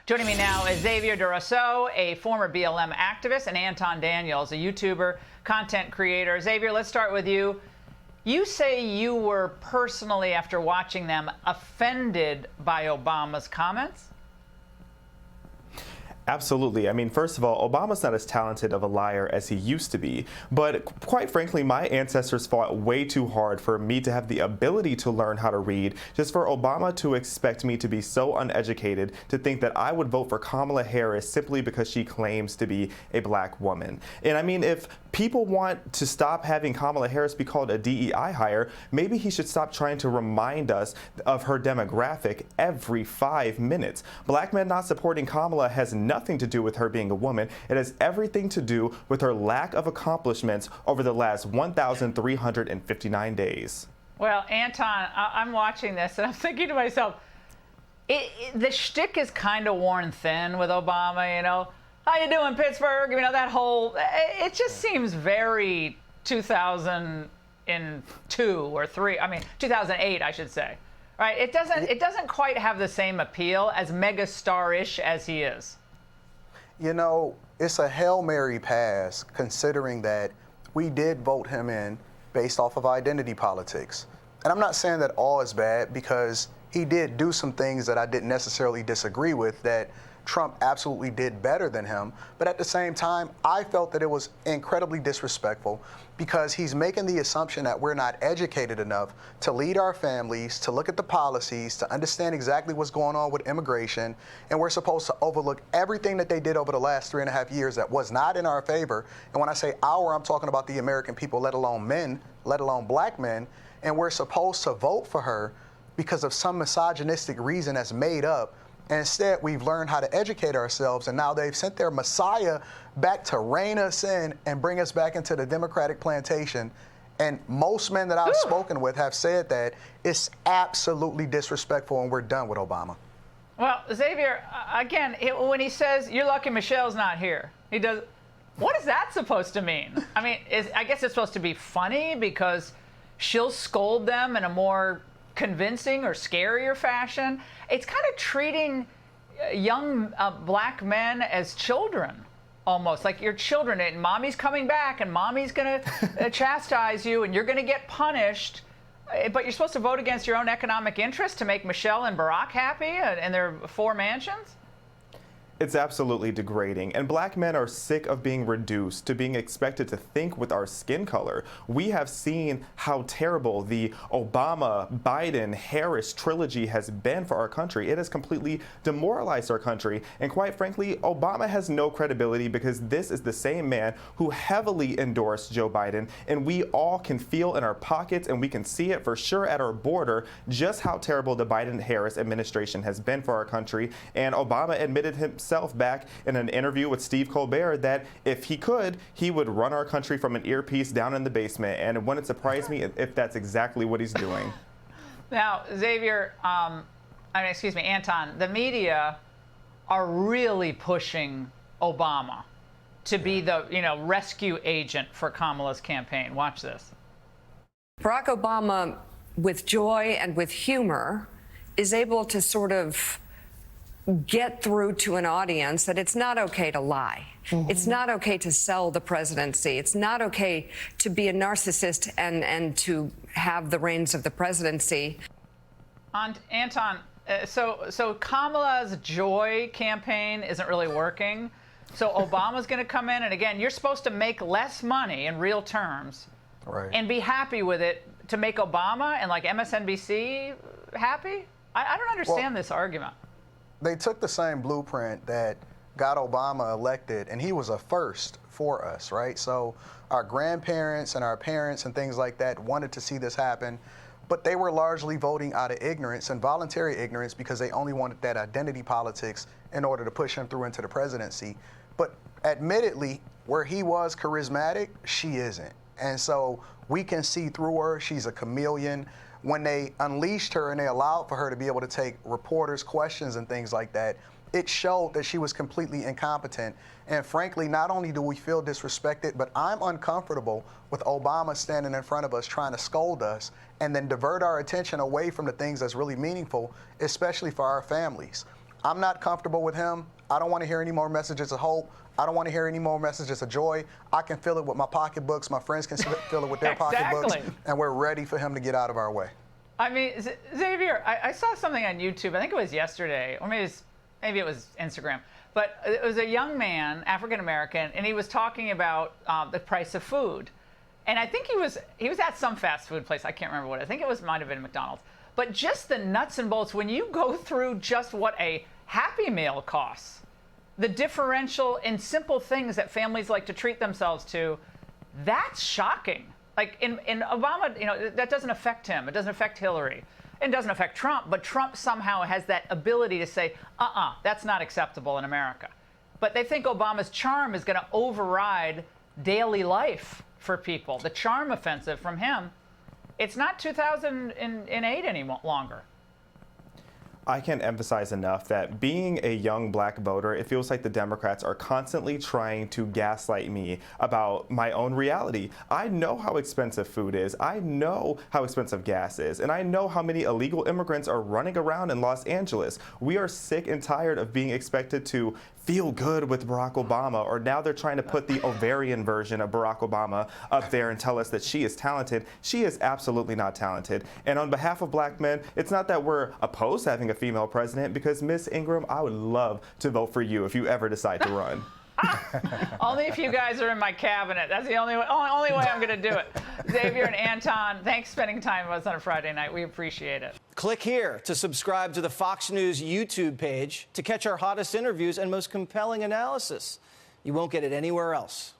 Joining me now is Xaviaer DuRousseau, a former BLM activist, and Anton Daniels, a YouTuber, content creator. Xavier, let's start with you. You say you were personally, after watching them, offended by Obama's comments? Absolutely. I mean, first of all, Obama's not as talented of a liar as he used to be. But quite frankly, my ancestors fought way too hard for me to have the ability to learn how to read, just for Obama to expect me to be so uneducated to think that I would vote for Kamala Harris simply because she claims to be a black woman. And I mean, if people want to stop having Kamala Harris be called a DEI hire, maybe he should stop trying to remind us of her demographic every 5 minutes. Black men not supporting Kamala has nothing to do with her being a woman. It has everything to do with her lack of accomplishments over the last 1,359 days. Well, Anton, I'm watching this and I'm thinking to myself, the shtick is kind of worn thin with Obama, you know. How you doing, Pittsburgh? You know, that whole, it just seems very 2002 or 3, I mean, 2008, I should say. Right? It doesn't quite have the same appeal, as megastar-ish as he is. You know, it's a Hail Mary pass, considering that we did vote him in based off of identity politics. And I'm not saying that all is bad, because he did do some things that I didn't necessarily disagree with that Trump absolutely did better than him. But at the same time, I felt that it was incredibly disrespectful, because he's making the assumption that we're not educated enough to lead our families, to look at the policies, to understand exactly what's going on with immigration, and we're supposed to overlook everything that they did over the last 3.5 years that was not in our favor. And when I say our, I'm talking about the American people, let alone men, let alone black men, and we're supposed to vote for her because of some misogynistic reason that's made up. And instead, we've learned how to educate ourselves, and now they've sent their Messiah back to rein us in and bring us back into the Democratic plantation. And most men that I've spoken with have said that it's absolutely disrespectful, and we're done with Obama. Well, Xavier, again, when he says, "You're lucky Michelle's not here," he does. What is that supposed to mean? I mean, I guess it's supposed to be funny because she'll scold them in a more convincing or scarier fashion. It's kind of treating young black men as children, almost like you're children, and mommy's coming back and mommy's going to chastise you and you're going to get punished, but you're supposed to vote against your own economic interest to make Michelle and Barack happy and their 4 mansions. It's absolutely degrading, and black men are sick of being reduced to being expected to think with our skin color. We have seen how terrible the Obama-Biden-Harris trilogy has been for our country. It has completely demoralized our country, and quite frankly, Obama has no credibility, because this is the same man who heavily endorsed Joe Biden, and we all can feel in our pockets, and we can see it for sure at our border, just how terrible the Biden-Harris administration has been for our country. And Obama admitted himself back in an interview with Steve Colbert that if he could, he would run our country from an earpiece down in the basement, and it wouldn't surprise me if that's exactly what he's doing. Now, Xavier, excuse me, Anton, the media are really pushing Obama to be the, rescue agent for Kamala's campaign. Watch this. Barack Obama, with joy and with humor, is able to sort of get through to an audience that it's not okay to lie. It's not okay to sell the presidency. It's not okay to be a narcissist and to have the reins of the presidency. Anton, so Kamala's joy campaign isn't really working. So Obama's going to come in, and again, you're supposed to make less money in real terms, right, and be happy with it to make Obama and like MSNBC happy? I don't understand this argument. They took the same blueprint that got Obama elected, and he was a first for us, right? So our grandparents and our parents and things like that wanted to see this happen, but they were largely voting out of ignorance and voluntary ignorance, because they only wanted that identity politics in order to push him through into the presidency. But admittedly, where he was charismatic, she isn't. And so we can see through her. She's a chameleon. When they unleashed her and they allowed for her to be able to take reporters' questions and things like that, it showed that she was completely incompetent. And frankly, not only do we feel disrespected, but I'm uncomfortable with Obama standing in front of us trying to scold us and then divert our attention away from the things that's really meaningful, especially for our families. I'm not comfortable with him. I don't want to hear any more messages of hope. I don't want to hear any more messages of joy. I can feel it with my pocketbooks. My friends can feel it with their pocketbooks. And we're ready for him to get out of our way. I mean, Xavier, I saw something on YouTube. I think it was yesterday, or maybe it was Instagram. But it was a young man, African American, and he was talking about the price of food. And I think he was at some fast food place. I can't remember what. I think it might have been McDonald's. But just the nuts and bolts, when you go through just what a Happy Meal costs, the differential in simple things that families like to treat themselves to, that's shocking. Like in Obama, that doesn't affect him. It doesn't affect Hillary. It doesn't affect Trump. But Trump somehow has that ability to say, that's not acceptable in America. But they think Obama's charm is going to override daily life for people. The charm offensive from him. It's not 2008 any longer. I can't emphasize enough that being a young black voter, it feels like the Democrats are constantly trying to gaslight me about my own reality. I know how expensive food is. I know how expensive gas is. And I know how many illegal immigrants are running around in Los Angeles. We are sick and tired of being expected to feel good with Barack Obama, or now they're trying to put the ovarian version of Barack Obama up there and tell us that she is talented. She is absolutely not talented. And on behalf of black men, it's not that we're opposed to having a female president, because Miss Ingraham, I would love to vote for you if you ever decide to run. Only if you guys are in my cabinet. That's the only way I'm going to do it. Xavier and Anton, thanks for spending time with us on a Friday night. We appreciate it. Click here to subscribe to the Fox News YouTube page to catch our hottest interviews and most compelling analysis. You won't get it anywhere else.